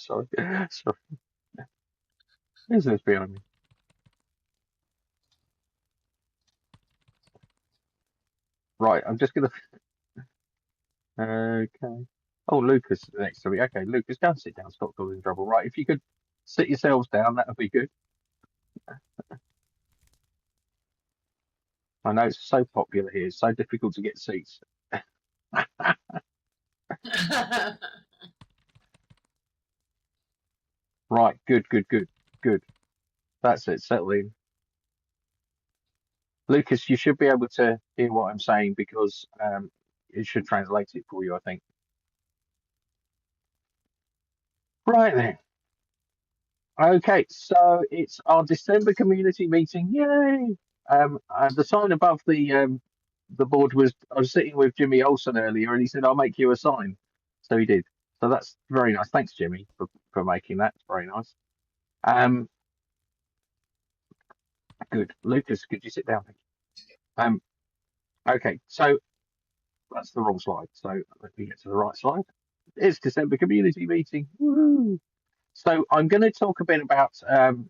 Sorry. Sorry. Who's this behind me? Right, I'm just gonna. Okay. Oh, Lucas is next to me. Okay, Lucas, go and sit down. Stop causing trouble. Right, if you could sit yourselves down, that would be good. I know it's so popular here. It's so difficult to get seats. Right, good, good, good, good. That's it. Settle in. Lucas, you should be able to hear what I'm saying because it should translate it for you, I think. Right then. Okay, so it's our December community meeting. Yay! The sign above the board was I was sitting with Jimmy Olsen earlier, and he said, "I'll make you a sign." So he did. So that's very nice. Thanks, Jimmy, for making that. It's very nice. Um, good. Lucas, could you sit down? Thank you. Okay, so that's the wrong slide. So let me get to the right slide. It's December community meeting. Woo! So I'm going to talk a bit about the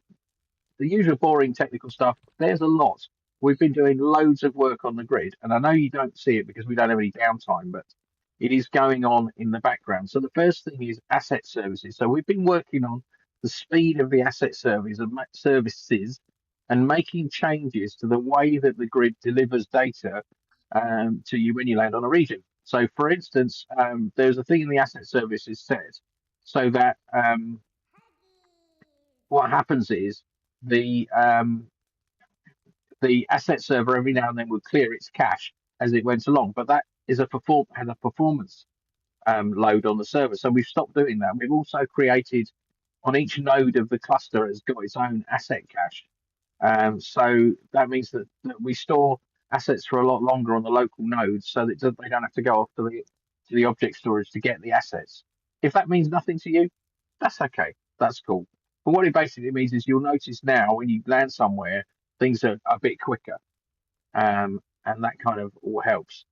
usual boring technical stuff. There's a lot. We've been doing loads of work on the grid, and I know you don't see it because we don't have any downtime, but it is going on in the background. So the first thing is asset services. So we've been working on the speed of the asset services and making changes to the way that the grid delivers data to you when you land on a region. So, for instance, there's a thing in the asset services set so that what happens is the um, the asset server every now and then would clear its cache as it went along, but that is had a performance load on the server. So we've stopped doing that. We've also created on each node of the cluster has got its own asset cache. So that means that we store assets for a lot longer on the local nodes, so that they don't have to go off to the object storage to get the assets. If that means nothing to you, that's okay. That's cool. But what it basically means is you'll notice now when you land somewhere, things are a bit quicker, and that kind of all helps.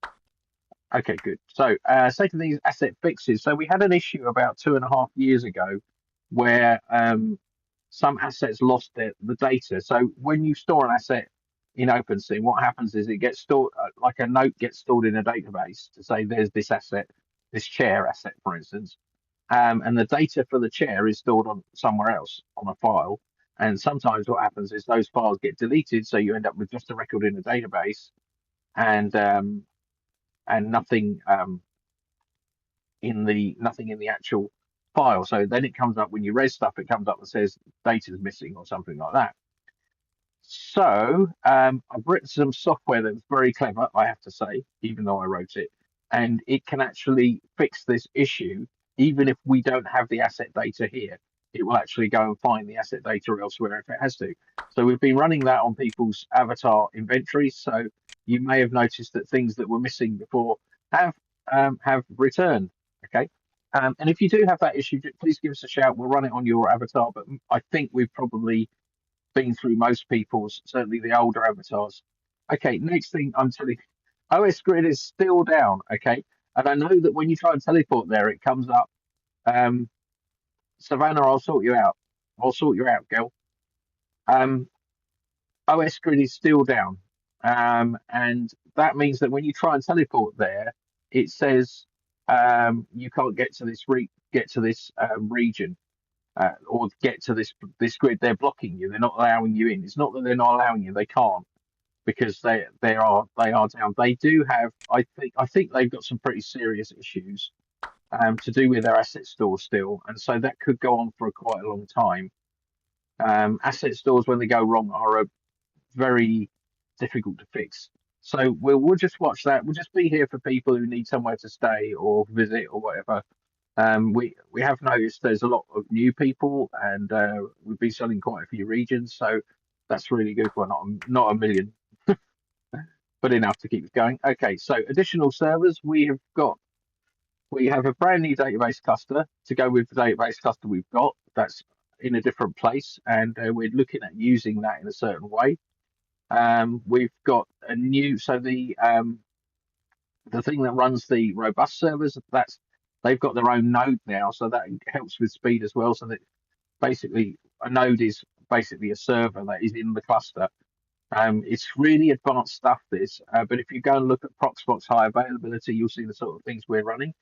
Okay, good. So, second thing is asset fixes. So we had an issue about 2.5 years ago where some assets lost the data. So when you store an asset in OpenSea, what happens is it gets stored like a note gets stored in a database to say there's this asset, this chair asset, for instance, and the data for the chair is stored on somewhere else on a file. And sometimes what happens is those files get deleted, so you end up with just a record in a database and nothing nothing in the actual file. So then it comes up when you res stuff, it comes up and says data's missing or something like that. So I've written some software that's very clever, I have to say, even though I wrote it, and it can actually fix this issue, even if we don't have the asset data here. It will actually go and find the asset data elsewhere if it has to. So we've been running that on people's avatar inventories. So you may have noticed that things that were missing before have returned. Okay. And if you do have that issue, please give us a shout. We'll run it on your avatar. But I think we've probably been through most people's, certainly the older avatars. Okay, next thing I'm telling you, OS Grid is still down. Okay, and I know that when you try and teleport there, it comes up. Um, Savannah, I'll sort you out. I'll sort you out, girl. Um, OS Grid is still down, and that means that when you try and teleport there, it says you can't get to this region or get to this grid. They're blocking you. They're not allowing you in. It's not that they're not allowing you. They can't because they are down. They do have. I think they've got some pretty serious issues to do with their asset store still, and so that could go on for quite a long time. Asset stores when they go wrong are very difficult to fix. So we'll just watch that. We'll just be here for people who need somewhere to stay or visit or whatever. We have noticed there's a lot of new people, and we've been selling quite a few regions, so that's really good. Well, not a million, but enough to keep us going. Okay, so additional servers. We have a brand new database cluster to go with the database cluster we've got. That's in a different place, and we're looking at using that in a certain way. We've got a new, so the thing that runs the robust servers, they've got their own node now, so that helps with speed as well. So that basically a node is basically a server that is in the cluster. It's really advanced stuff, this. But if you go and look at Proxmox high availability, you'll see the sort of things we're running.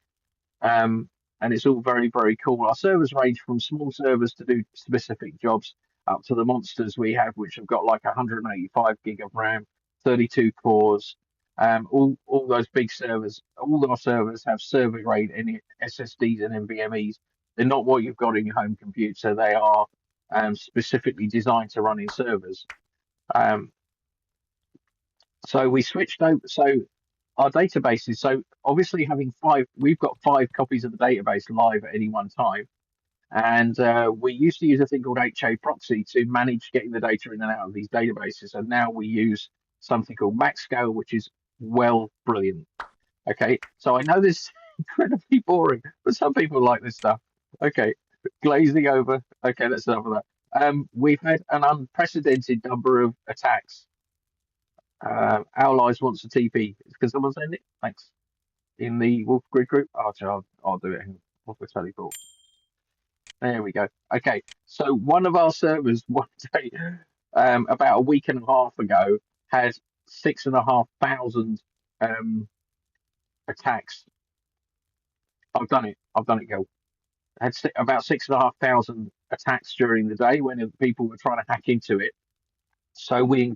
Um, and it's all very, very cool. Our servers range from small servers to do specific jobs up to the monsters we have, which have got like 185 gig of RAM, 32 cores. All those big servers, all our servers have server grade SSDs and NVMe's. They're not what you've got in your home computer. They are specifically designed to run in servers. Um, so we switched over. So our databases. So obviously having five, we've got 5 copies of the database live at any one time. And we used to use a thing called HA proxy to manage getting the data in and out of these databases. And now we use something called MaxScale, which is brilliant. Okay, so I know this is incredibly boring, but some people like this stuff. Okay, glazing over. Okay, that's enough of that. We've had an unprecedented number of attacks. Our Lives wants a TP. Can someone send it? Thanks. In the Wolf Grid group. I'll do it. Wolf with teleport. There we go. Okay, so one of our servers one day, about a week and a half ago, had 6,500 attacks. I've done it. I've done it, girl. Had about 6,500 attacks during the day when people were trying to hack into it. So we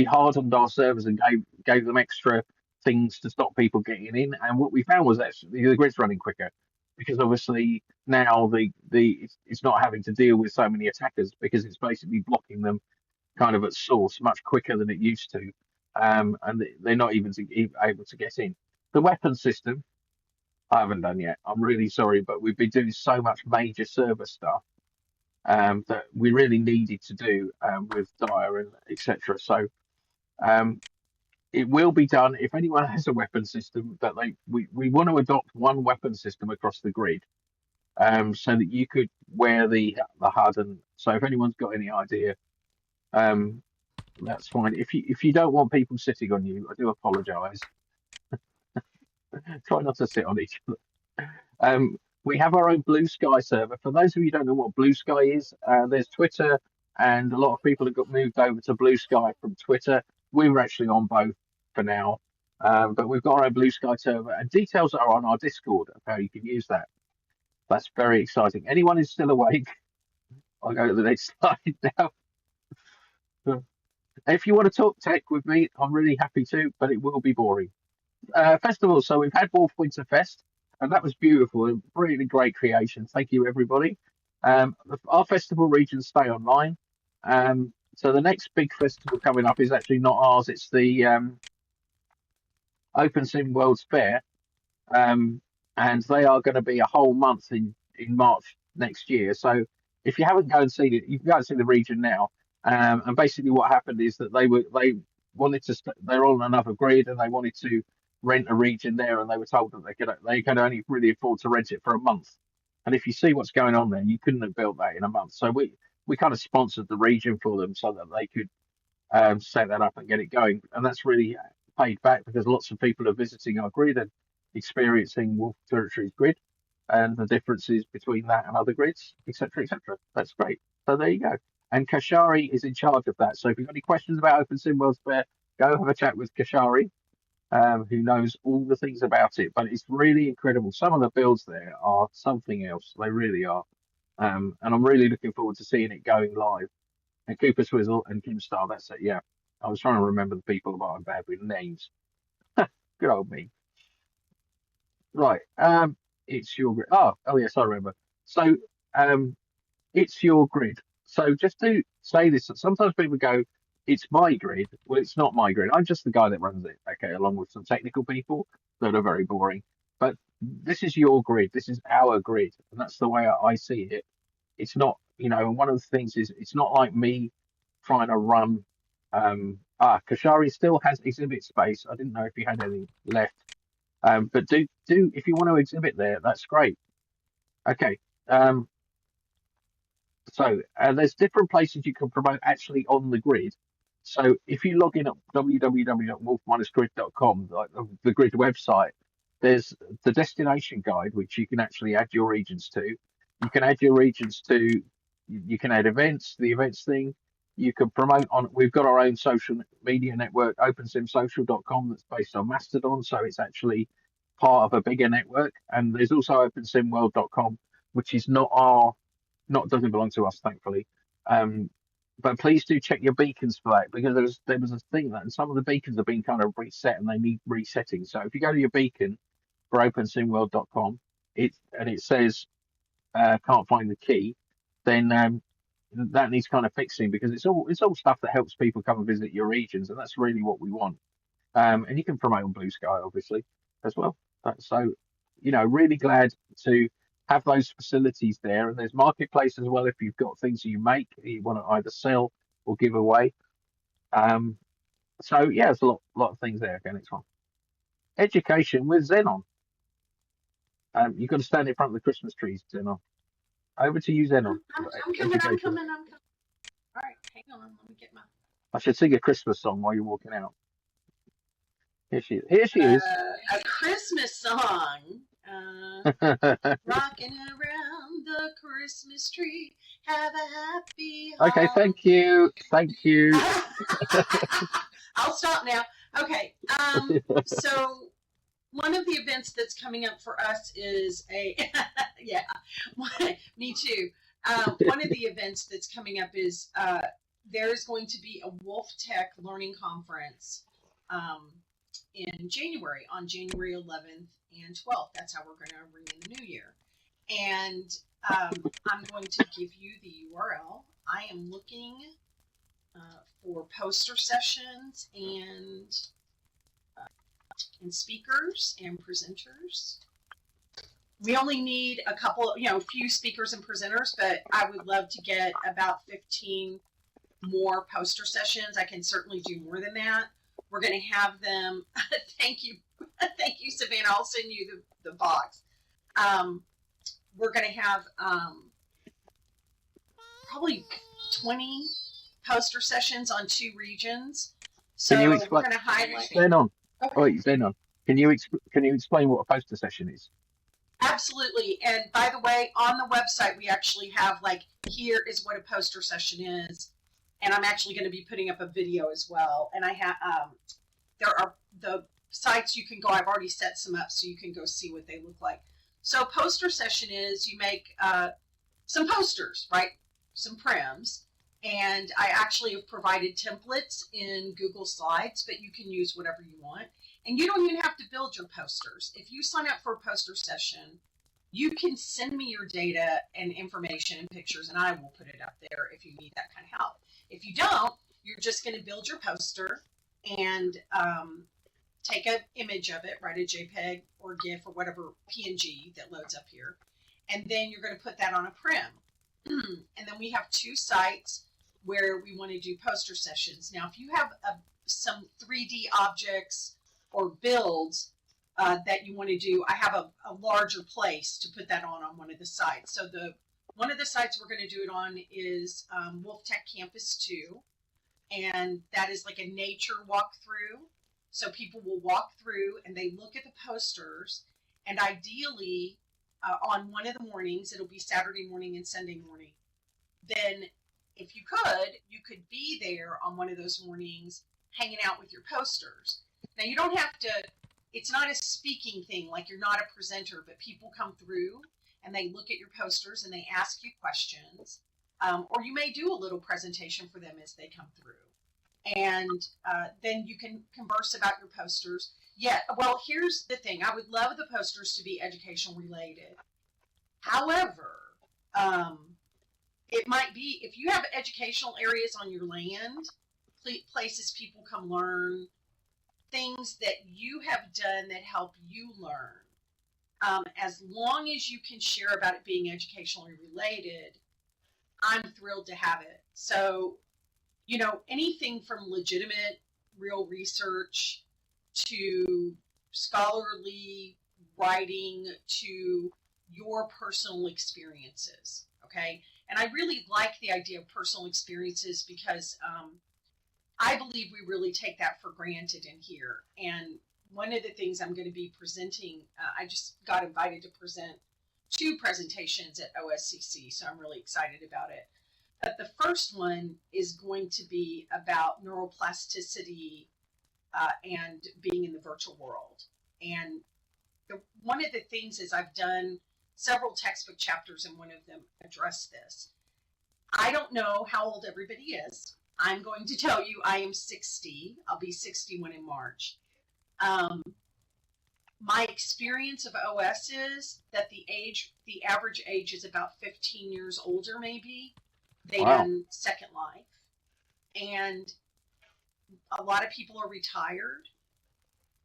hardened our servers and gave them extra things to stop people getting in. And what we found was that the grid's running quicker because obviously now it's not having to deal with so many attackers because it's basically blocking them kind of at source much quicker than it used to. And they're not even able to get in. The weapon system, I haven't done yet. I'm really sorry, but we've been doing so much major server stuff that we really needed to do with Dire and etc. So um, it will be done if anyone has a weapon system that we want to adopt one weapon system across the grid, so that you could wear the HUD. And so if anyone's got any idea, um, that's fine. If you don't want people sitting on you, I do apologise. Try not to sit on each other. We have our own Blue Sky server. For those of you who don't know what Blue Sky is, there's Twitter, and a lot of people have got moved over to Blue Sky from Twitter. We were actually on both for now, but we've got our own Blue Sky server, and details are on our Discord of how you can use that. That's very exciting. Anyone who's still awake, I'll go to the next slide now. If you want to talk tech with me, I'm really happy to, but it will be boring. Festivals. So we've had Wolf Winter Fest, and that was beautiful. Really great creation. Thank you, everybody. Our festival regions stay online. So the next big festival coming up is actually not ours. It's the Open Sim World's Fair, and they are going to be a whole month in March next year. So if you haven't go and seen it, you can go and see the region now. And basically, what happened is that they wanted to they're on another grid and they wanted to rent a region there, and they were told that they could only really afford to rent it for a month. And if you see what's going on there, you couldn't have built that in a month. So we kind of sponsored the region for them so that they could set that up and get it going. And that's really paid back because lots of people are visiting our grid and experiencing Wolf Territory's grid and the differences between that and other grids, etc., etc. That's great. So there you go. And Kashari is in charge of that. So if you've got any questions about Open Sim World's Fair, go have a chat with Kashari, who knows all the things about it. But it's really incredible. Some of the builds there are something else. They really are. And I'm really looking forward to seeing it going live. And Cooper Swizzle and Kim Star, that's it. Yeah. I was trying to remember the people, but I'm bad with names. Good old me. Right. It's your grid. Oh yes, I remember. So it's your grid. So just to say this, sometimes people go, it's my grid. Well, it's not my grid. I'm just the guy that runs it, okay, along with some technical people that are very boring. But this is your grid. This is our grid. And that's the way I see it. It's not, and one of the things is it's not like me trying to run. Kashari still has exhibit space. I didn't know if you had any left. But do if you want to exhibit there, that's great. Okay. So there's different places you can promote actually on the grid. So if you log in at www.wolf-grid.com, like the grid website, There's the destination guide, which you can actually add your regions to. You can add your regions to, you can add events, the events thing. You can promote on, we've got our own social media network, opensimsocial.com, that's based on Mastodon. So it's actually part of a bigger network. And there's also opensimworld.com, which is doesn't belong to us, thankfully. Um, but please do check your beacons for that because there was a thing that and some of the beacons have been kind of reset and they need resetting. So if you go to your beacon for opensimworld.com, it says can't find the key, then that needs kind of fixing because it's all stuff that helps people come and visit your regions, and that's really what we want. And you can promote on Blue Sky, obviously, as well. So, really glad to have those facilities there. And there's marketplace as well if you've got things you make you want to either sell or give away. Um, so yeah, there's a lot of things there. Okay, next one. Education with Xenon. You've got to stand in front of the Christmas trees, Xenon. Over to you, Xenon. I'm coming. All right, hang on. Let me get my. I should sing a Christmas song while you're walking out. Here she is. A Christmas song. Rocking around the Christmas tree. Have a happy Okay, thank you. I'll stop now. Okay. So one of the events that's coming up for us is yeah, me too. One of the events that's coming up is there's going to be a Wolf Tech Learning Conference in January, on January 11th and 12th. That's how we're going to ring in the new year. And I'm going to give you the URL. I am looking for poster sessions and speakers and presenters. We only need a few speakers and presenters, but I would love to get about 15 more poster sessions. I can certainly do more than that. We're going to have them. Thank you, Savannah. I'll send you the box. We're going to have probably 20 poster sessions on 2 regions. So can you explain? We're going to highlight. Xenon. Okay. Oh, wait, Xenon. Can you explain what a poster session is? Absolutely. And by the way, on the website, we actually have here is what a poster session is. And I'm actually going to be putting up a video as well. And I have, there are the sites you can go. I've already set some up so you can go see what they look like. So poster session is you make some posters, right? Some prims. And I actually have provided templates in Google Slides, but you can use whatever you want. And you don't even have to build your posters. If you sign up for a poster session, you can send me your data and information and pictures, and I will put it up there if you need that kind of help. If you don't, you're just going to build your poster and take an image of it, write a JPEG or GIF or whatever PNG that loads up here, and then you're going to put that on a prim. And then we have 2 sites where we want to do poster sessions. Now, if you have some 3D objects or builds that you want to do, I have a larger place to put that on one of the sites. So one of the sites we're going to do it on is Wolf Tech Campus 2, and that is like a nature walkthrough. So people will walk through and they look at the posters, and ideally on one of the mornings, it'll be Saturday morning and Sunday morning. Then if you could be there on one of those mornings hanging out with your posters. Now you don't have to, it's not a speaking thing, like you're not a presenter, but people come through and they look at your posters and they ask you questions. Or you may do a little presentation for them as they come through. And then you can converse about your posters. Yeah, well, here's the thing. I would love the posters to be educational related. However, it might be, if you have educational areas on your land, places people come learn, things that you have done that help you learn, as long as you can share about it being educationally related, I'm thrilled to have it. So, anything from legitimate, real research to scholarly writing to your personal experiences, okay? And I really like the idea of personal experiences because I believe we really take that for granted in here. And one of the things I'm going to be presenting, I just got invited to present 2 presentations at OSCC, so I'm really excited about it. But the first one is going to be about neuroplasticity and being in the virtual world. And one of the things is I've done several textbook chapters, and one of them address this. I don't know how old everybody is. I'm going to tell you I am 60. I'll be 61 in March. My experience of OS is that the average age is about 15 years older, maybe, than Wow. Second Life. And a lot of people are retired.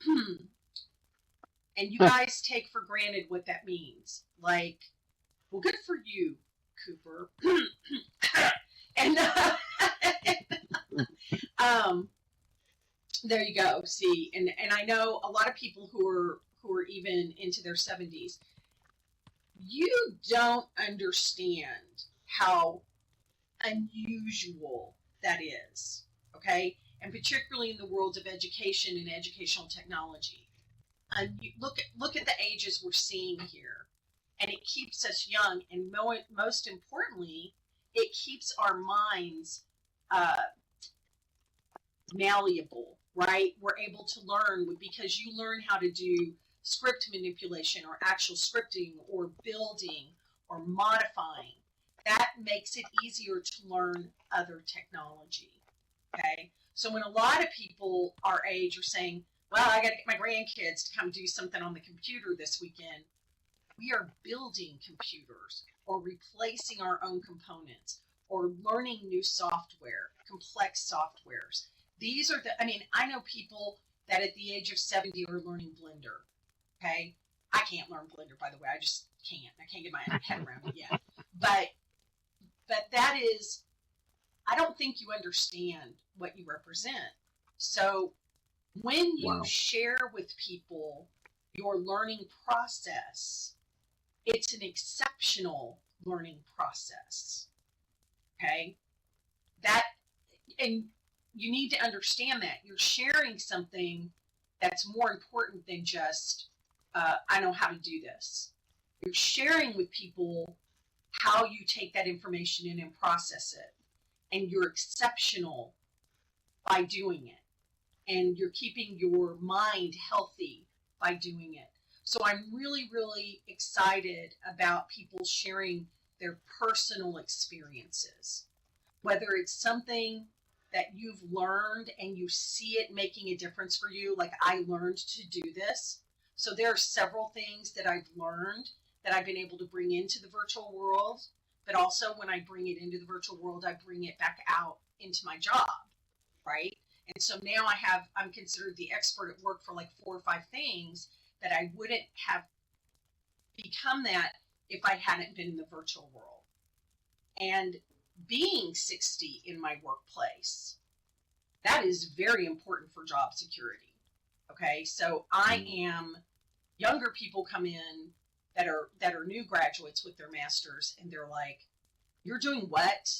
And you guys take for granted what that means. Like, well, good for you, Cooper. And there you go. See, and I know a lot of people who are even into their 70s. You don't understand how unusual that is, okay? And particularly in the world of education and educational technology. And you look at the ages we're seeing here, and it keeps us young, and most importantly, it keeps our minds malleable, right? We're able to learn because you learn how to do script manipulation or actual scripting or building or modifying. That makes it easier to learn other technology, okay? So when a lot of people our age are saying, well, I got to get my grandkids to come do something on the computer this weekend, we are building computers or replacing our own components or learning new software, complex softwares. These are I know people that at the age of 70 are learning Blender, okay? I can't learn Blender, by the way. I just can't. I can't get my head around it yet. But that is, I don't think you understand what you represent. So when you share with people your learning process, it's an exceptional learning process, okay? And you need to understand that you're sharing something that's more important than just, I know how to do this. You're sharing with people how you take that information in and process it. And you're exceptional by doing it. And you're keeping your mind healthy by doing it. So I'm really, really excited about people sharing their personal experiences. Whether it's something that you've learned and you see it making a difference for you, like I learned to do this. So there are several things that I've learned that I've been able to bring into the virtual world, but also when I bring it into the virtual world, I bring it back out into my job, right? And so now I'm considered the expert at work for like 4 or 5 things that I wouldn't have become that if I hadn't been in the virtual world. And being 60 in my workplace, that is very important for job security. Okay, so younger people come in that are new graduates with their masters, and they're like, you're doing what?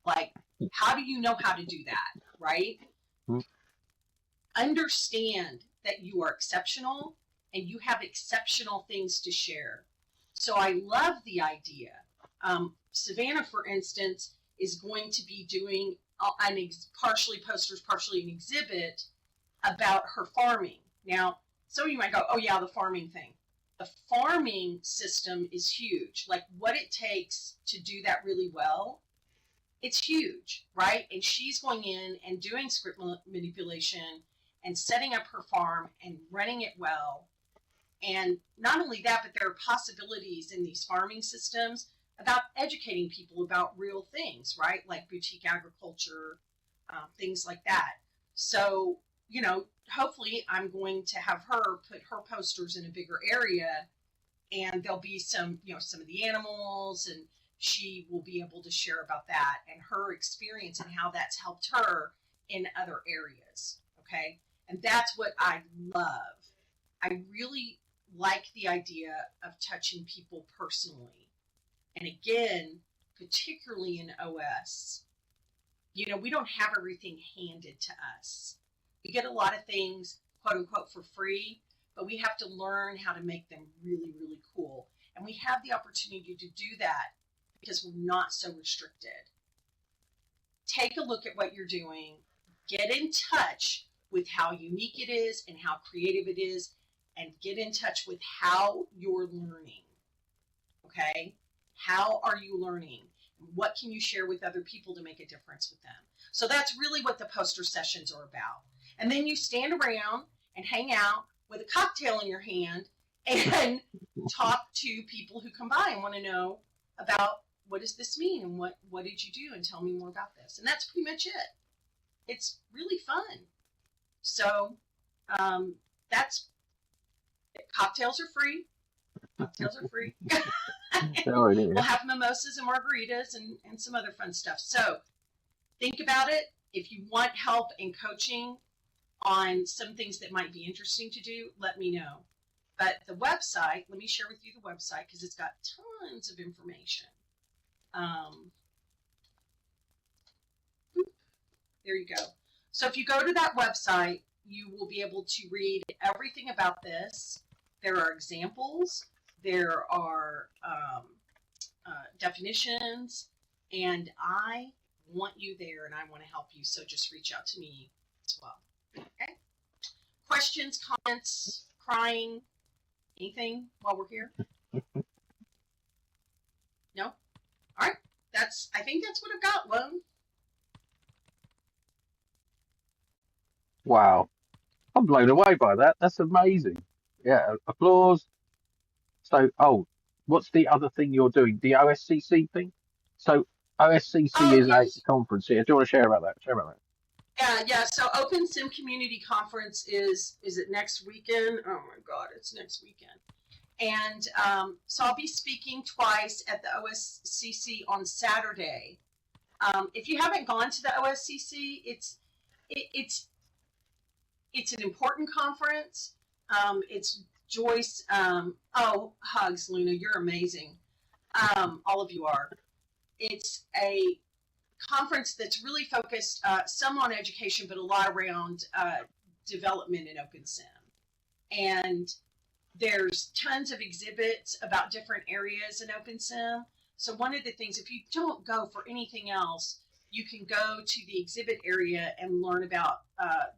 Like, how do you know how to do that, right? Understand that you are exceptional and you have exceptional things to share. So I love the idea. Savannah, for instance, is going to be doing partially posters, partially an exhibit about her farming. Now, some of you might go, oh yeah, the farming thing. The farming system is huge. Like what it takes to do that really well, it's huge, right? And she's going in and doing script manipulation and setting up her farm and running it well. And not only that, but there are possibilities in these farming systems about educating people about real things, right? Like boutique agriculture, things like that. So, hopefully I'm going to have her put her posters in a bigger area, and there'll be some of the animals, and she will be able to share about that and her experience and how that's helped her in other areas. Okay. And that's what I love. I really like the idea of touching people personally. And again, particularly in OS, we don't have everything handed to us. We get a lot of things quote unquote for free, but we have to learn how to make them really, really cool. And we have the opportunity to do that because we're not so restricted. Take a look at what you're doing, get in touch with how unique it is and how creative it is, and get in touch with how you're learning. Okay? How are you learning? What can you share with other people to make a difference with them? So that's really what the poster sessions are about. And then you stand around and hang out with a cocktail in your hand and talk to people who come by and want to know about what does this mean and what did you do and tell me more about this. And that's pretty much it. It's really fun. So that's cocktails are free. Cocktails are free. We'll have mimosas and margaritas and some other fun stuff. So think about it. If you want help in coaching on some things that might be interesting to do, let me know. But the website, let me share with you the website because it's got tons of information. There you go. So if you go to that website, you will be able to read everything about this. There are examples. There are definitions. And I want you there and I want to help you. So just reach out to me as well. Okay? Questions, comments, crying, anything while we're here? No? All right. I think that's what I've got, Lone. Wow. I'm blown away by that. That's amazing. Yeah, applause. So, what's the other thing you're doing? The OSCC thing? So, OSCC Oh, is a yes. conference here. Do you want to share about that? Share about that. Yeah. So Open Sim Community Conference is it next weekend? Oh my God, it's next weekend. And so I'll be speaking twice at the OSCC on Saturday. If you haven't gone to the OSCC, it's an important conference. It's Joyce. Hugs, Luna. You're amazing. All of you are. It's a conference that's really focused some on education, but a lot around development in OpenSim. And there's tons of exhibits about different areas in OpenSim. So one of the things, if you don't go for anything else, you can go to the exhibit area and learn about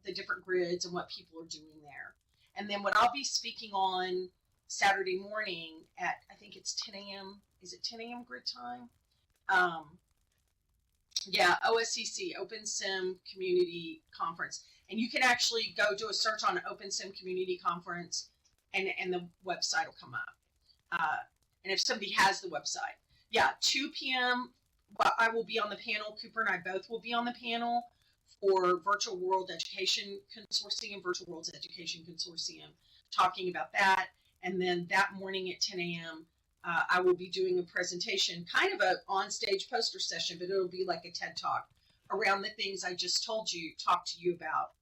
the different grids and what people are doing there. And then what I'll be speaking on Saturday morning at, I think it's 10 a.m. Is it 10 a.m. grid time? OSCC, Open Sim Community Conference. And you can actually go do a search on Open Sim Community Conference and the website will come up. And if somebody has the website. 2 p.m. I will be on the panel. Cooper and I both will be on the panel for Virtual World Education Consortium, Virtual Worlds Education Consortium, talking about that. And then that morning at 10 a.m., I will be doing a presentation, kind of a on-stage poster session, but it'll be like a TED Talk around the things I just talked to you about,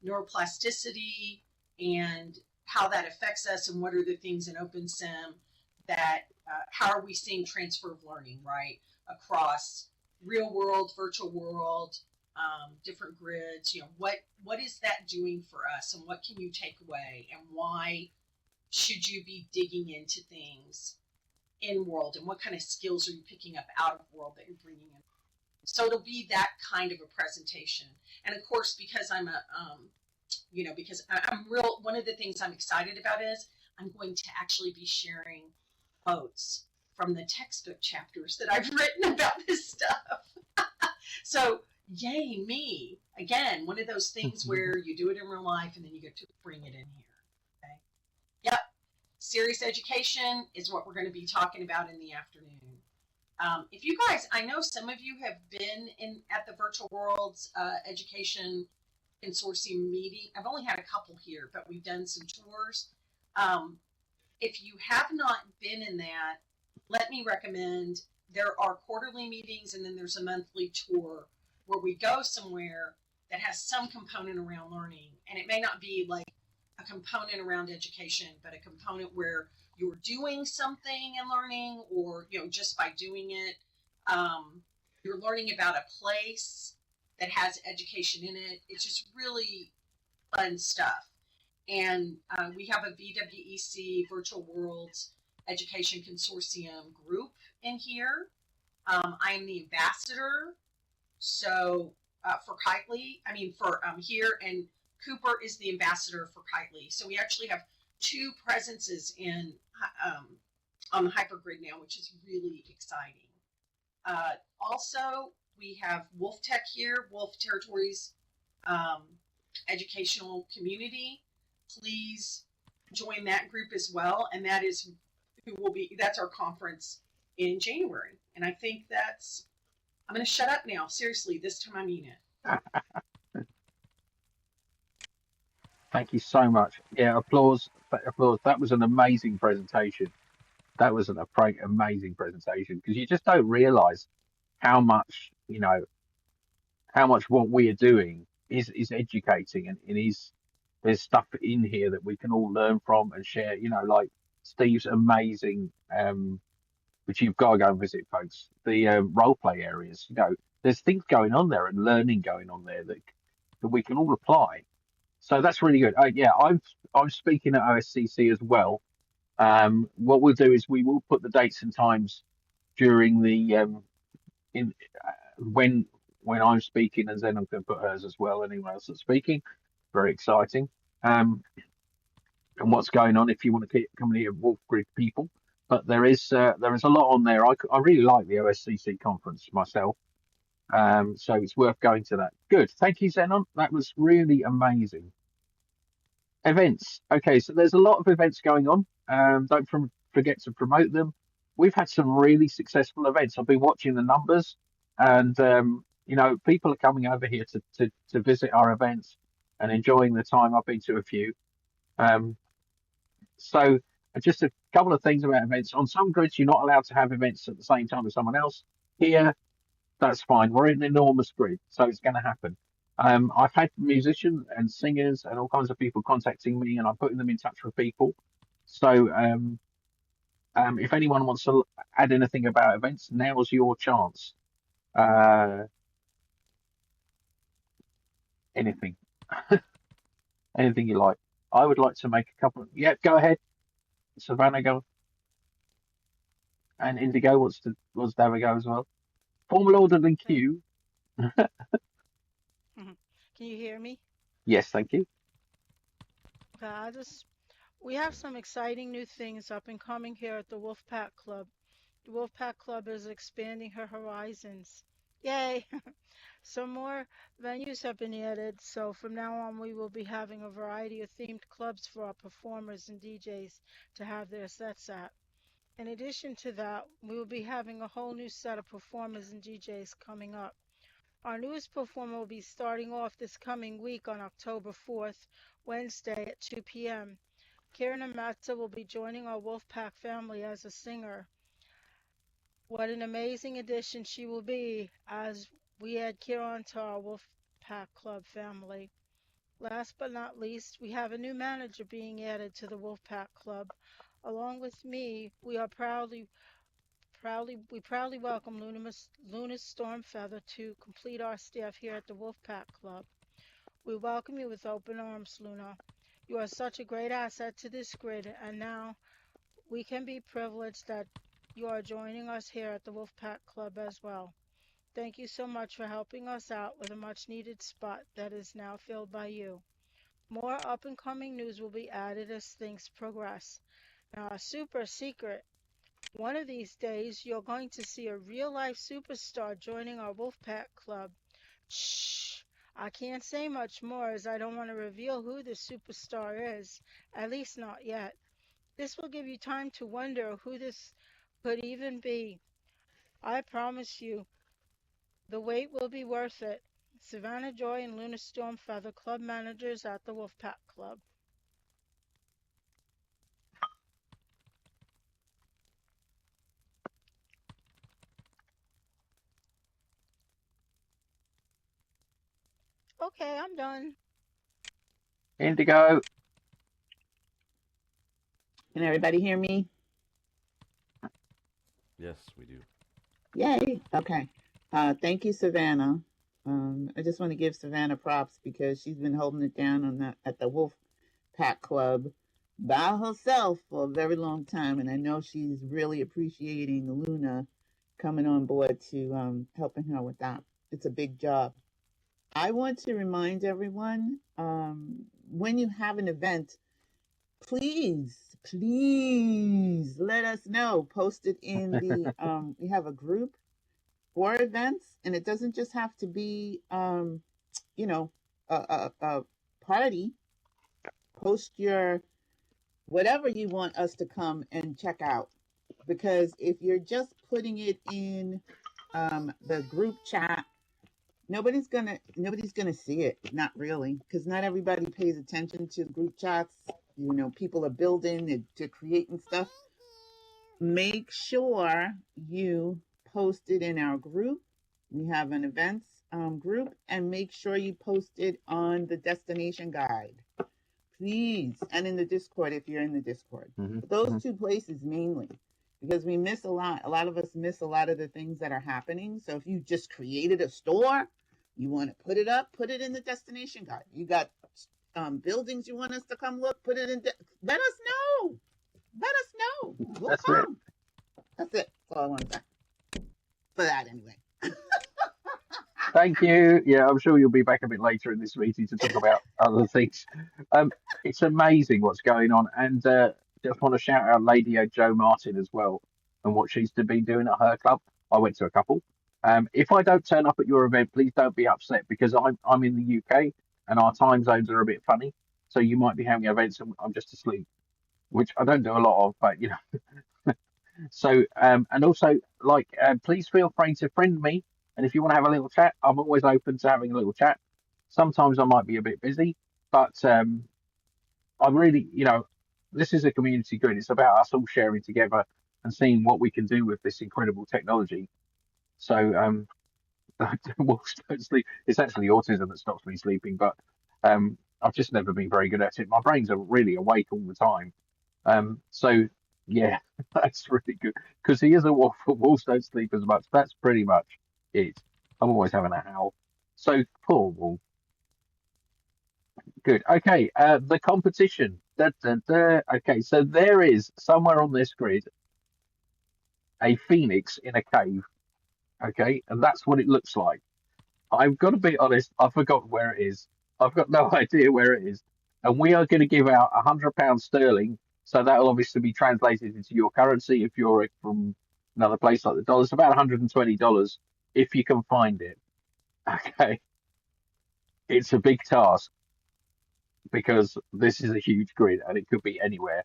neuroplasticity and how that affects us and what are the things in OpenSim that, how are we seeing transfer of learning, right, across real world, virtual world, different grids, what is that doing for us and what can you take away and why should you be digging into things in world and what kind of skills are you picking up out of world that you're bringing in? So it'll be that kind of a presentation. And of course, because I'm one of the things I'm excited about is I'm going to actually be sharing quotes from the textbook chapters that I've written about this stuff. So yay me. Again, one of those things where you do it in real life and then you get to bring it in here. Yep, serious education is what we're going to be talking about in the afternoon. If you guys, I know some of you have been at the Virtual Worlds Education Consortium meeting. I've only had a couple here, but we've done some tours. If you have not been in that, let me recommend, there are quarterly meetings and then there's a monthly tour where we go somewhere that has some component around learning. And it may not be like a component around education, but a component where you're doing something and learning, or just by doing it, you're learning about a place that has education in it. It's just really fun stuff. And we have a VWEC Virtual Worlds Education Consortium group in here. I am the ambassador, so for Kitely, I mean for here, and Cooper is the ambassador for Kitely. So we actually have two presences in on the hypergrid now, which is really exciting. Also, we have Wolf Tech here, Wolf Territories um, Educational Community. Please join that group as well, and that is who will be. That's our conference in January, and I think that's. I'm going to shut up now. Seriously, this time I mean it. Thank you so much. Yeah, applause, applause. That was an amazing presentation. That was an amazing presentation because you just don't realize how much, how much what we are doing is educating and is there's stuff in here that we can all learn from and share. Like Steve's amazing, which you've got to go and visit, folks. The role play areas. There's things going on there and learning going on there that we can all apply. So that's really good. Yeah, I'm speaking at OSCC as well. What we'll do is we will put the dates and times during the in when I'm speaking, and then I'm going to put hers as well. Anyone else that's speaking, very exciting. And what's going on if you want to keep coming here, Wolf Grid people. But there is a lot on there. I really like the OSCC conference myself. So it's worth going to that. Good, thank you, Zenon. That was really amazing. Events. Okay, so there's a lot of events going on. Don't forget to promote them. We've had some really successful events. I've been watching the numbers, and people are coming over here to visit our events and enjoying the time. I've been to a few. Um, so just a couple of things about events. On some grids, you're not allowed to have events at the same time as someone else. Here, that's fine. We're in an enormous grid, so it's going to happen. I've had musicians and singers and all kinds of people contacting me, and I'm putting them in touch with people. So if anyone wants to add anything about events, now's your chance. Anything, anything you like. I would like to make a couple. Yeah, go ahead, Savannah, go, and Indigo wants to have a go as well. Formal order and Okay. queue. Can you hear me? Yes, thank you. Okay, we have some exciting new things up and coming here at the Wolfpack Club. The Wolfpack Club is expanding her horizons. Yay! Some more venues have been added, so from now on we will be having a variety of themed clubs for our performers and DJs to have their sets at. In addition to that, we will be having a whole new set of performers and DJs coming up. Our newest performer will be starting off this coming week on October 4th, Wednesday at 2 p.m. Karen Amatza will be joining our Wolfpack family as a singer. What an amazing addition she will be as we add Kieran to our Wolfpack Club family. Last but not least, we have a new manager being added to the Wolfpack Club. Along with me, we proudly welcome Luna Stormfeather to complete our staff here at the Wolfpack Club. We welcome you with open arms, Luna. You are such a great asset to this grid, and now we can be privileged that you are joining us here at the Wolfpack Club as well. Thank you so much for helping us out with a much needed spot that is now filled by you. More up and coming news will be added as things progress. Now, a super secret, one of these days you're going to see a real life superstar joining our Wolfpack Club. Shh! I can't say much more as I don't want to reveal who the superstar is, at least not yet. This will give you time to wonder who this could even be. I promise you, the wait will be worth it. Savannah Joy and Luna Stormfeather, club managers at the Wolfpack Club. Okay, I'm done. Indigo. Can everybody hear me? Yes, we do. Yay. Okay. Thank you, Savannah. I just want to give Savannah props because she's been holding it down on at the Wolf Pack Club by herself for a very long time, and I know she's really appreciating Luna coming on board to helping her with that. It's a big job. I want to remind everyone when you have an event, please let us know. Post it in the we have a group for events, and it doesn't just have to be you know a party. Post your whatever you want us to come and check out, because if you're just putting it in the group chat, nobody's gonna see it. Not really, because not everybody pays attention to group chats. People are building, they're creating stuff. Make sure you post it in our group. We have an events group, and make sure you post it on the destination guide, please, and in the Discord if you're in the Discord. Those two places mainly, because we miss a lot. A lot of us miss a lot of the things that are happening. So if you just created a store, you want to put it up, put it in the destination guide. You got buildings you want us to come look, put it in. Let us know. Let us know. We'll That's come. That's it. That's all I want to say. For that, anyway. Thank you. Yeah, I'm sure you'll be back a bit later in this meeting to talk about other things. It's amazing what's going on, and just want to shout out Lady Joe Martin as well, and what she's been doing at her club. I went to a couple. If I don't turn up at your event, please don't be upset because I'm in the UK and our time zones are a bit funny. So you might be having events and I'm just asleep, which I don't do a lot of, but So, and also, like, please feel free to friend me. And if you want to have a little chat, I'm always open to having a little chat. Sometimes I might be a bit busy, but I'm really, this is a community grid. It's about us all sharing together and seeing what we can do with this incredible technology. So, wolves don't sleep. It's actually autism that stops me sleeping, but I've just never been very good at it. My brains are really awake all the time. So yeah, that's really good because he is a wolf. Wolves don't sleep as much. That's pretty much it. I'm always having a howl. So poor wolf. Good. Okay. The competition. Da, da, da. Okay. So there is somewhere on this grid a phoenix in a cave. Okay, and that's what it looks like. I've got to be honest. I forgot where it is. I've got no idea where it is, and we are going to give out £100 sterling. So that will obviously be translated into your currency if you're from another place like the dollar. It's about $120 if you can find it. Okay, it's a big task because this is a huge grid and it could be anywhere.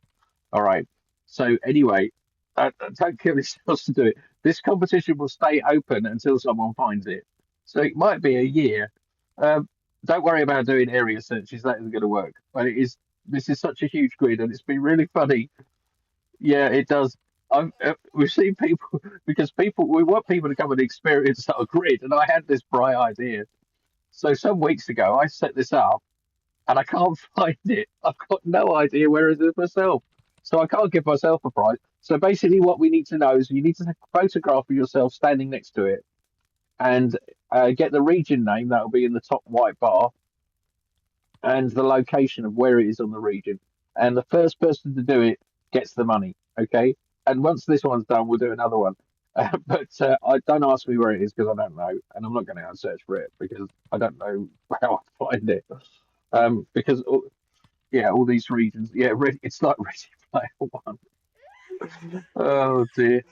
All right. So anyway, don't kill yourselves to do it. This competition will stay open until someone finds it. So it might be a year. Um, don't worry about doing area searches. That isn't going to work. But it is. This is such a huge grid, and it's been really funny. Yeah, it does. We've seen people because we want people to come and experience our grid, and I had this bright idea. So some weeks ago, I set this up and I can't find it. I've got no idea where it is myself. So I can't give myself a prize. So basically, what we need to know is you need to take a photograph of yourself standing next to it and get the region name that will be in the top white bar and the location of where it is on the region. And the first person to do it gets the money. Okay. And once this one's done, we'll do another one. But I don't ask me where it is because I don't know, and I'm not going to search for it because I don't know how I find it. Because yeah, all these regions. Yeah, it's like Ready Player One. Oh dear.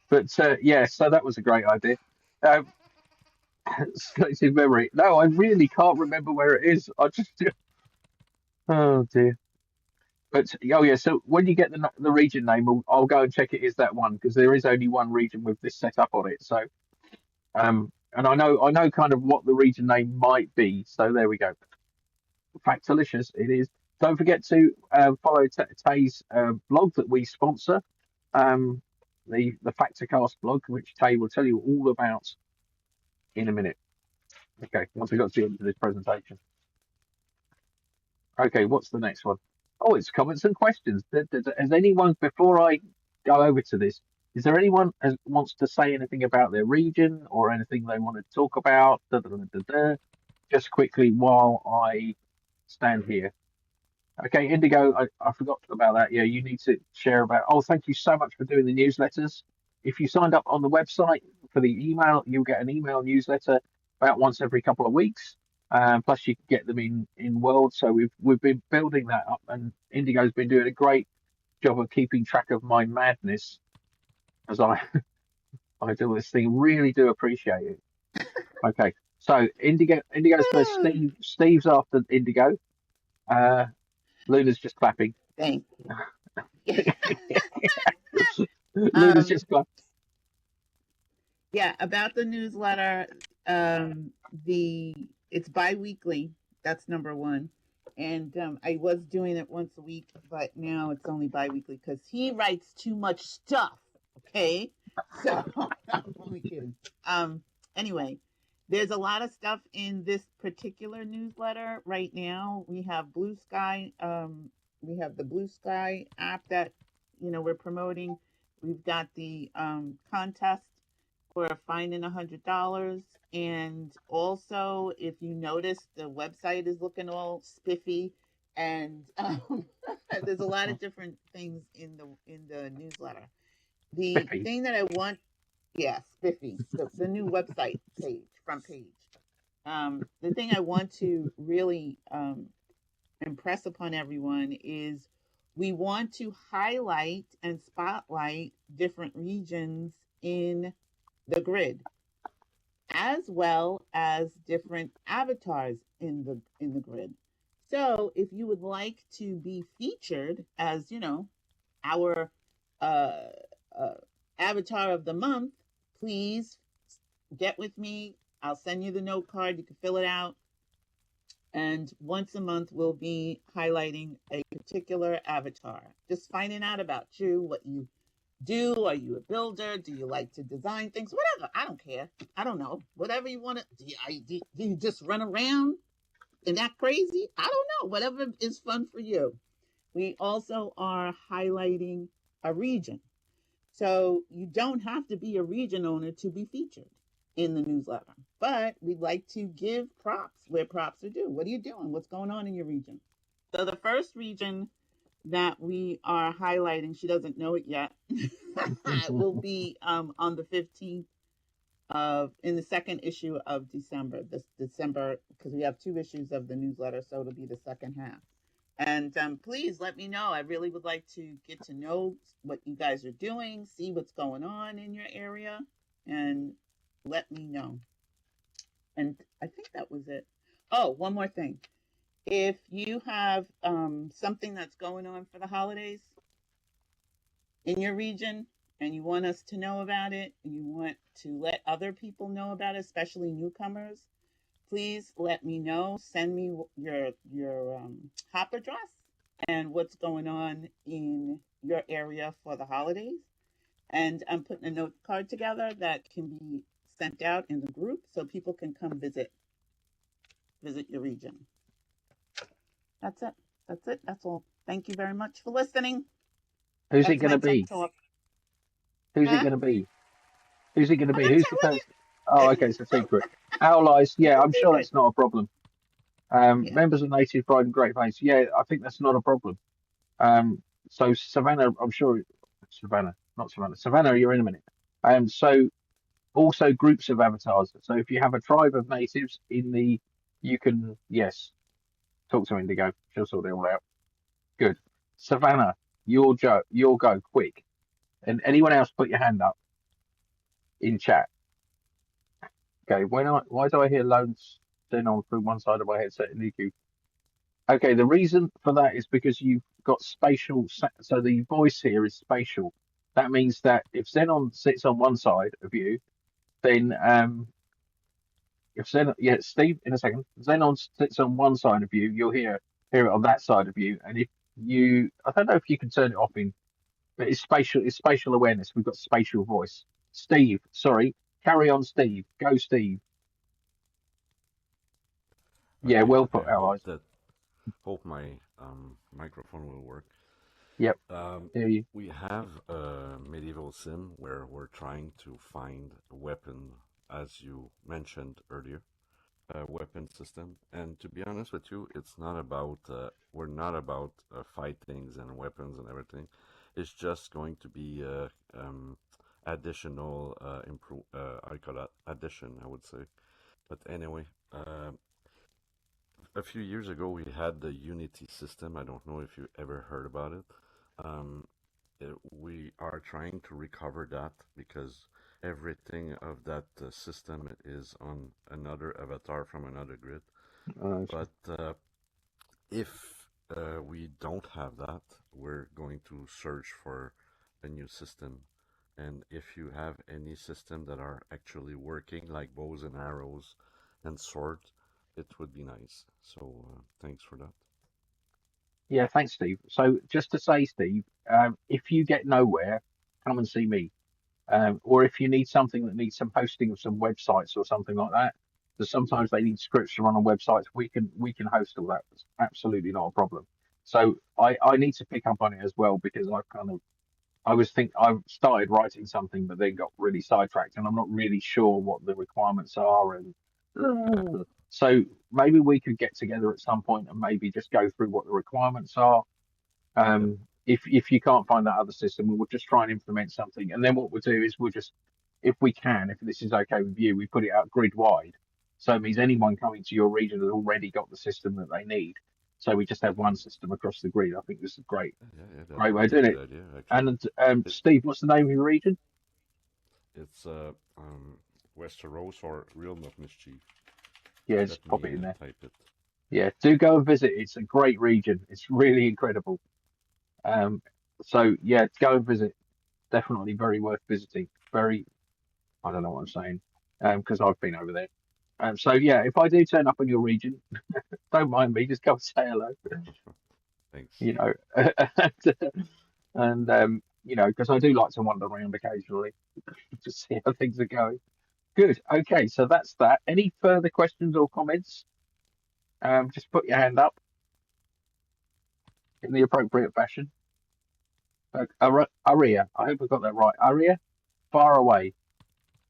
But yeah, so that was a great idea. Um, selective memory. No, I really can't remember where it is. I just. Oh dear. But oh yeah, so when you get the region name, I'll go and check it is that one because there is only one region with this set up on it. So and I know kind of what the region name might be. So there we go. Factalicious, it is. Don't forget to follow Tay's blog that we sponsor, um, the Factorcast blog, which Tay will tell you all about in a minute. Okay, once we got to the end of this presentation. Okay, what's the next one? Oh, it's comments and questions. Has anyone, before I go over to this, Is there anyone who wants to say anything about their region or anything they want to talk about? Da, da, da, da, da. Just quickly while I stand here. Okay, Indigo, I forgot about that. Yeah, you need to share about. Oh, thank you so much for doing the newsletters. If you signed up on the website for the email, you'll get an email newsletter about once every couple of weeks. Plus, you can get them in World. So we've been building that up, and Indigo's been doing a great job of keeping track of my madness as I do this thing. Really do appreciate it. Okay, so Indigo's first. Steve's after Indigo. Uh, Luna's just clapping. Thank you. Luna's just clapping. Yeah, about the newsletter, um, it's bi-weekly. That's number one. And I was doing it once a week, but now it's only bi-weekly because he writes too much stuff. Okay, so I'm only kidding. Anyway, there's a lot of stuff in this particular newsletter right now. We have Blue Sky. We have the Blue Sky app that we're promoting. We've got the contest for finding $100. And also, if you notice, the website is looking all spiffy, and there's a lot of different things in the newsletter. The Spiffy. thing that I want, yeah, spiffy, the new website page, front page. The thing I want to really impress upon everyone is we want to highlight and spotlight different regions in the grid, as well as different avatars in the grid. So if you would like to be featured as our uh, uh, avatar of the month, please get with me. I'll send you the note card. You can fill it out. And once a month, we'll be highlighting a particular avatar, just finding out about you, what you do. Are you a builder? Do you like to design things? Whatever. I don't care. I don't know. Whatever you want to do. You just run around and act crazy? I don't know. Whatever is fun for you. We also are highlighting a region. So you don't have to be a region owner to be featured in the newsletter. But we'd like to give props where props are due. What are you doing? What's going on in your region? So the first region that we are highlighting, she doesn't know it yet, will be on the 15th in the second issue of December. This December, because we have 2 issues of the newsletter, so it'll be the second half. And please let me know. I really would like to get to know what you guys are doing, see what's going on in your area, and let me know. And I think that was it. Oh, one more thing. If you have something that's going on for the holidays in your region and you want us to know about it, you want to let other people know about it, especially newcomers, please let me know. Send me your hop address and what's going on in your area for the holidays. And I'm putting a note card together that can be sent out in the group so people can come visit your region. That's it. That's all. Thank you very much for listening. Who's That's it going to be? talk. Who's it Huh? going to be? Who's it going to I'm be? not Who's the telling person? Oh, okay, it's a secret. Allies, you. yeah, It's I'm a sure secret. that's not a problem. Yeah. Members of Native Pride and Great Plains, yeah, I think that's not a problem. So Savannah, I'm sure Savannah, not Savannah. Savannah, you're in a minute. So also groups of avatars. So if you have a tribe of natives you can, yes, talk to Indigo. She'll sort it all out. Good. Savannah, you'll go quick. And anyone else, put your hand up in chat. Okay. Why do I hear loads then on through one side of my headset in EQ? Okay. The reason for that is because you've got spatial. So the voice here is spatial. That means that if Xenon sits on one side of you, then if Xenon, yeah, Steve, in a second, Xenon sits on one side of you, you'll hear it on that side of you. And if I don't know if you can turn it off but it's spatial awareness. We've got spatial voice. Steve, sorry, carry on, Steve. Go, Steve. Yeah, Okay, well okay. put, allies. Hope my microphone will work. Yep. Um, Hear you. we have a medieval sim where we're trying to find a weapon, as you mentioned earlier, a weapon system. And to be honest with you, it's not about, we're not about fightings and weapons and everything. It's just going to be additional, I call that addition, I would say. But anyway, a few years ago we had the Unity system. I don't know if you ever heard about it. Um, we are trying to recover that because everything of that system is on another avatar from another grid. Okay. But if we don't have that, we're going to search for a new system. And if you have any system that are actually working, like bows and arrows and swords, it would be nice. So thanks for that. Yeah, thanks, Steve. So just to say, Steve, if you get nowhere, come and see me. Or if you need something that needs some hosting of some websites or something like that, because sometimes they need scripts to run on websites, we can host all that. It's absolutely not a problem. So I need to pick up on it as well because I started writing something but then got really sidetracked and I'm not really sure what the requirements are and so maybe we could get together at some point and maybe just go through what the requirements are. Yep. If you can't find that other system, we'll just try and implement something. And then what we'll do is we'll just, if we can, if this is okay with you, we put it out grid wide. So it means anyone coming to your region has already got the system that they need. So we just have one system across the grid. I think this is a great, Yeah, that great would way of be a doing good it. idea, actually. And It, Steve, what's the name of your region? it's Westeros or Realm of Mischief. Yeah, Let just pop me it in there. type it. Yeah, do go and visit. It's a great region. It's really incredible. Um, so yeah, go and visit. Definitely very worth visiting. Very, I don't know what I'm saying, because I've been over there. So yeah, if I do turn up in your region, don't mind me. Just come and say hello. Thanks. You know, and because I do like to wander around occasionally to see how things are going. Good. Okay, so that's that. Any further questions or comments? Just put your hand up in the appropriate fashion. Aria, I hope I got that right. Aria, far away.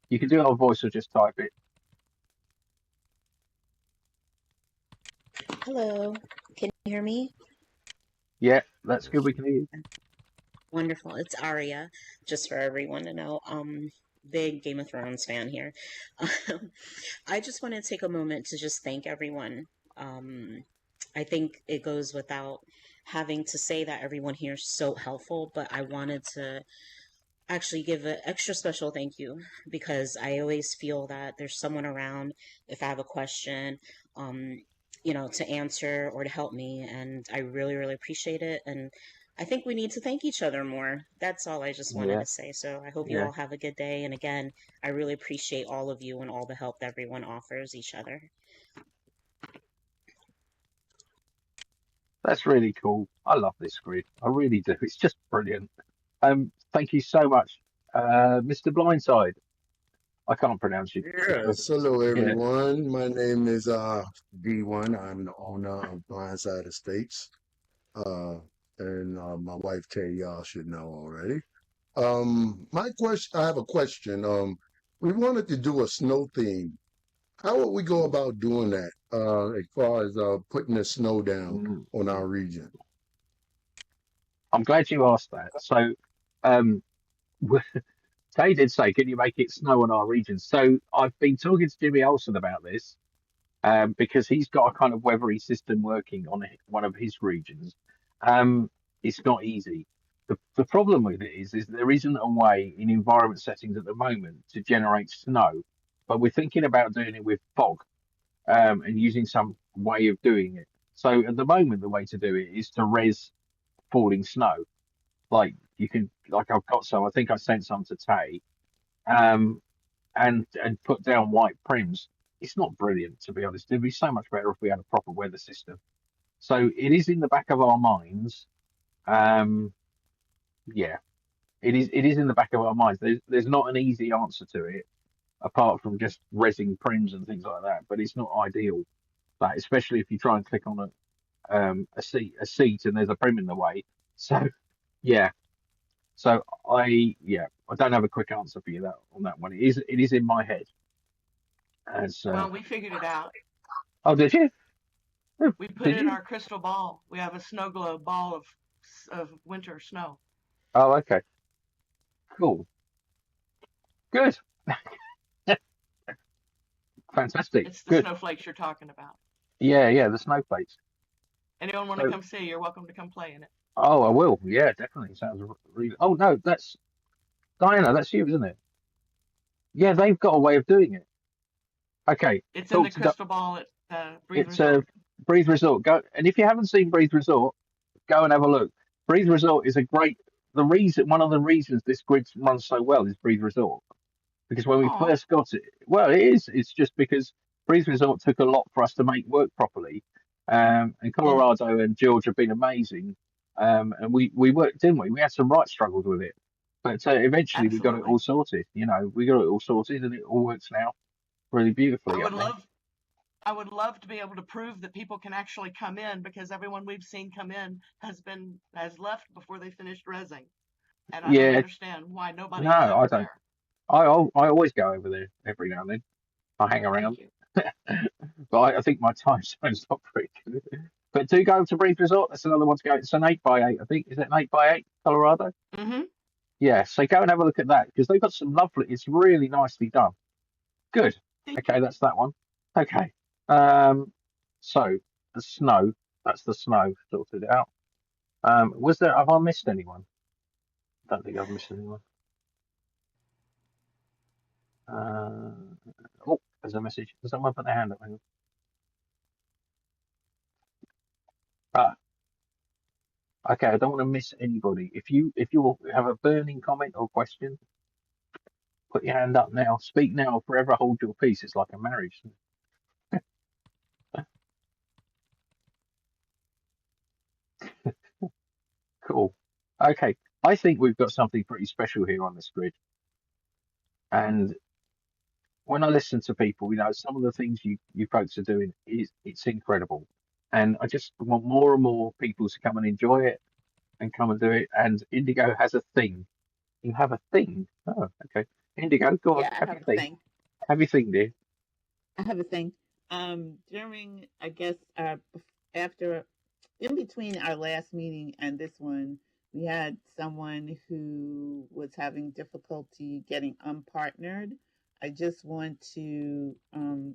You can do it on voice or just type it. Hello, can you hear me? Yeah, that's good. Yes. We can hear you. Wonderful. It's Aria, just for everyone to know. Big Game of Thrones fan here. I just want to take a moment to just thank everyone. Um, I think it goes without having to say that everyone here is so helpful, but I wanted to actually give an extra special thank you because I always feel that there's someone around if I have a question, um, to answer or to help me. And I really, really appreciate it. And I think we need to thank each other more. That's all I just wanted Yeah, to say. So I hope you yeah. all have a good day. And again, I really appreciate all of you and all the help that everyone offers each other. That's really cool. I love this grid. I really do. It's just brilliant. Thank you so much, Mr. Blindside. I can't pronounce you. Yes, hello Yeah. everyone. My name is D1. I'm the owner of Blindside Estates. Uh, and my wife Terry, y'all should know already. My question, I have a question. We wanted to do a snow theme. How would we go about doing that? As far as putting the snow down Mm. on our region. I'm glad you asked that. So, um, Tay did say, can you make it snow in our region? So I've been talking to Jimmy Olsen about this, because he's got a kind of weathery system working on one of his regions. Um, it's not easy. The problem with it is there isn't a way in environment settings at the moment to generate snow, but we're thinking about doing it with fog, and using some way of doing it. So at the moment, the way to do it is to res falling snow. Like you can, like I've got some. I think I sent some to Tay, um, and put down white prims. It's not brilliant, to be honest. It'd be so much better if we had a proper weather system. So it is in the back of our minds. Um, yeah, it is. It is in the back of our minds. There's not an easy answer to it apart from just resing prims and things like that. But it's not ideal. That especially if you try and click on a seat and there's a prim in the way. So Yeah. So I don't have a quick answer for you that on that one. It is in my head as Well, we figured it out. oh, did you? Oh, We put did it in you? our crystal ball. We have a snow globe ball of winter snow. Oh, okay. Cool. Good. Fantastic. It's the Good. snowflakes you're talking about. Yeah, the snowflakes. Anyone want to So come see? You're welcome to come play in it. oh, I will. Yeah, definitely. Sounds really. Oh no, that's Diana. That's you, isn't it? Yeah, they've got a way of doing it. Okay, It's in talk the to. crystal ball at Breathe It's Resort. Breathe Resort. Go, and if you haven't seen Breathe Resort, go and have a look. Breathe Resort is a great. One of the reasons this grid runs so well is Breathe Resort, because when we Oh, first got it, well, it is. It's just because Breeze Resort took a lot for us to make work properly, and mm, Colorado and Georgia have been amazing, and we worked, didn't we? We had some right struggles with it, but eventually we got it all absolutely. sorted. We got it all sorted, and it all works now really I beautifully, I would think. love I would love to be able to prove that people can actually come in because everyone we've seen come in has left before they finished resing, and I don't Yeah, understand why no, nobody is I over don't. there. I always go over there every now and then. I hang Thank around. you. But I think my time zone's not very good. But do go to Breeze Resort. That's another one to go. It's an 8x8, I think. Is it an 8x8, Colorado? Mm-hmm. Yeah, so go and have a look at that because they've got some lovely, it's really nicely done. Good. Thank you. Okay, that's that one. Okay. Um, so the snow, that's the snow, sorted it out. Have I missed anyone? Don't think I've missed anyone. Uh, oh, there's a message. Does someone put their hand up? Hang on. Ah, okay, I don't want to miss anybody. If you have a burning comment or question, put your hand up now. Speak now, forever hold your peace. It's like a marriage. Cool. Okay, I think we've got something pretty special here on this grid. And when I listen to people, some of the things you folks are doing is it's incredible. And I just want more and more people to come and enjoy it and come and do it. And Indigo has a thing. You have a thing. Oh, okay. Indigo, go on, Yeah, I have have your a thing. thing. Have your thing, dear. I have a thing. During, I guess, after, in between our last meeting and this one, we had someone who was having difficulty getting unpartnered. I just want to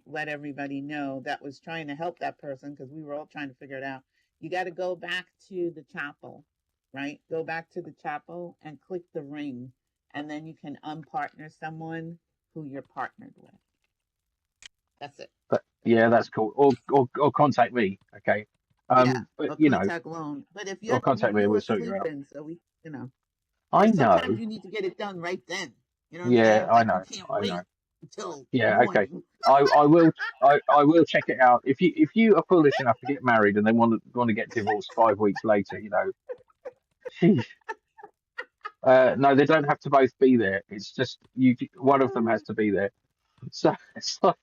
let everybody know that was trying to help that person because we were all trying to figure it out. You got to go back to the chapel, right? Go back to the chapel and click the ring, and then you can unpartner someone who you're partnered with. That's it. But That's yeah, all. that's cool. Or contact me, okay? Yeah, But or contact loan. But if or contact me, you we'll were sort you out. sleeping, so I because sometimes know. you need to get it done right then. You know what I'm Yeah, saying? I Like you know. can't I know. wait until Yeah, okay. morning. I will check it out. If you are foolish enough to get married and then want to get divorced 5 weeks later, geez. No, they don't have to both be there. It's just one of them has to be there. So it's like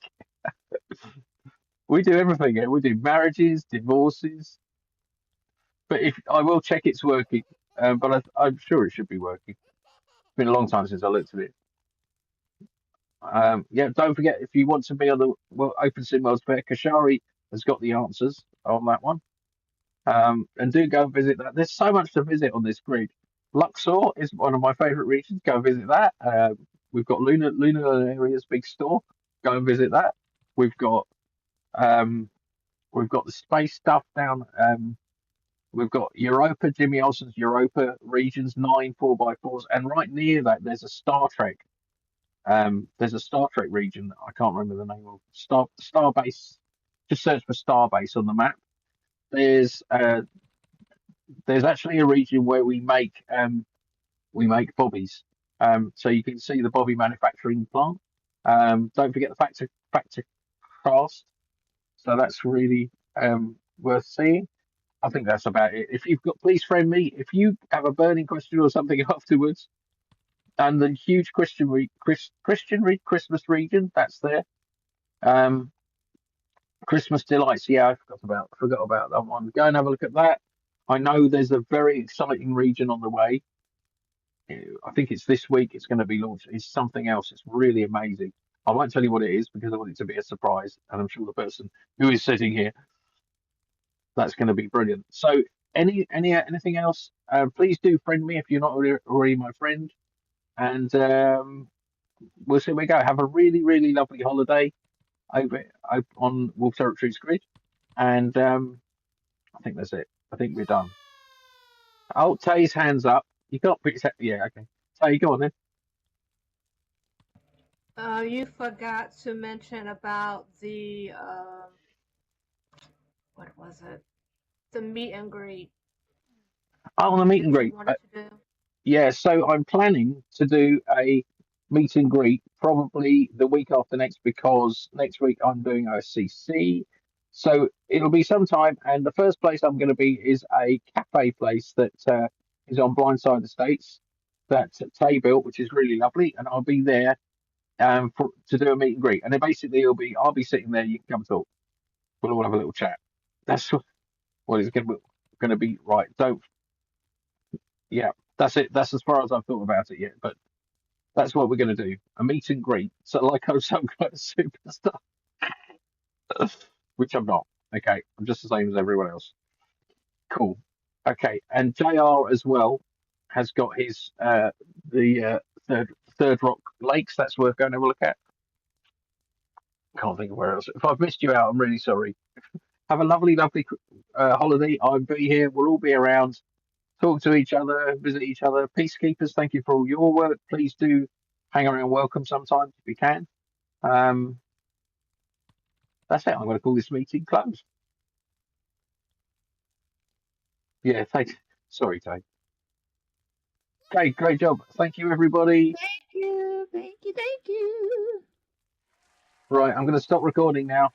we do everything here. We do marriages, divorces. But if I will check it's working, but I'm sure it should be working. It's been a long time since I looked at it. Yeah, don't forget if you want to be on the Open Sim World's Fair, Kashari has got the answers on that one. And do go and visit that. There's so much to visit on this grid. Luxor is one of my favourite regions. Go and visit that. We've got Lunar Area's big store. Go and visit that. We've got um, we've got the space stuff down. We've got Europa, Jimmy Olsen's Europa regions, 9 4x4s, and right near that there's a Star Trek. There's a Star Trek region. I can't remember the name of Starbase. Just search for Starbase on the map. There's uh, there's actually a region where we make bobbies. So you can see the bobby manufacturing plant. Don't forget the factor cast. So that's really worth seeing. I think that's about it. If you've got, please friend me. If you have a burning question or something afterwards, and the huge Christmas region that's there. Christmas delights. Yeah, I forgot about that one. Go and have a look at that. I know there's a very exciting region on the way. I think it's this week. It's going to be launched. It's something else. It's really amazing. I won't tell you what it is because I want it to be a surprise, and I'm sure the person who is sitting here, that's going to be brilliant. So, anything else? Please do friend me if you're not already my friend, and we'll see where we go. Have a really, really lovely holiday over on Wolf Territories Grid, and I think that's it. I think we're done. Oh, Tay's hands up. You can't put your yeah, okay. Tay, go on then. You forgot to mention about the what was it? The meet and greet Oh, on the meet and that you greet. wanted to do. Yeah, so I'm planning to do a meet and greet probably the week after next because next week I'm doing OSCC. So it'll be sometime, and the first place I'm going to be is a cafe place that is on Blindside Estates that Tay built, which is really lovely, and I'll be there to do a meet and greet. And then basically I'll be sitting there. You can come talk. We'll all have a little chat. That's what it's going to be. Right? Don't. Yeah, that's it. That's as far as I've thought about it yet. But that's what we're going to do. A meet and greet. So like I'm some kind of superstar, which I'm not. Okay, I'm just the same as everyone else. Cool. Okay, and JR as well has got his the third rock lakes. That's worth going to have a look at. Can't think of where else. If I've missed you out, I'm really sorry. Have a lovely, lovely holiday. I'll be here. We'll all be around. Talk to each other, visit each other. Peacekeepers, thank you for all your work. Please do hang around welcome sometimes if you can. Um, that's it. I'm going to call this meeting closed. Yeah, thanks. Sorry, Tay. Great job. Thank you, everybody. Thank you. Thank you. Thank you. Right, I'm going to stop recording now.